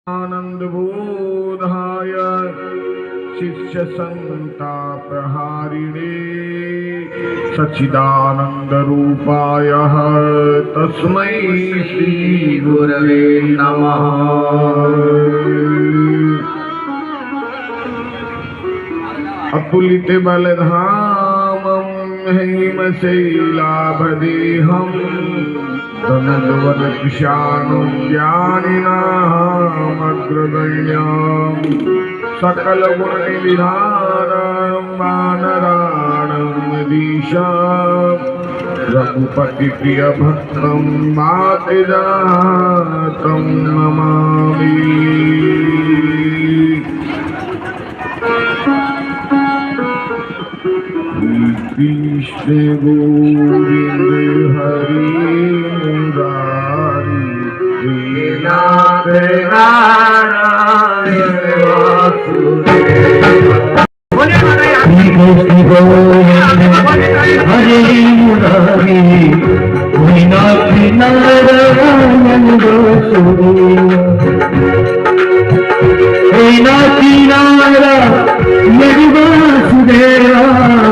आनन्दबोधाय शिष्यसन्तापहारिणे सच्चिदानन्दरूपाय तस्मै श्रीगुरवे नमः। अतुलितबलधामं हेमशैलाभदेहम् धनध्वनकृशानुं ज्ञानिनामग्रगण्यां सकलगुणनिधानं वानराणां यदीशां रघुपतिप्रियभक्तं मातजातं नमामि। कृष्ण गोविंद हरि मुरारी नाथ नारायण वासुदेव। कृष्ण गोविंद हरि मुरारी नाथ नारायण वासुदेव।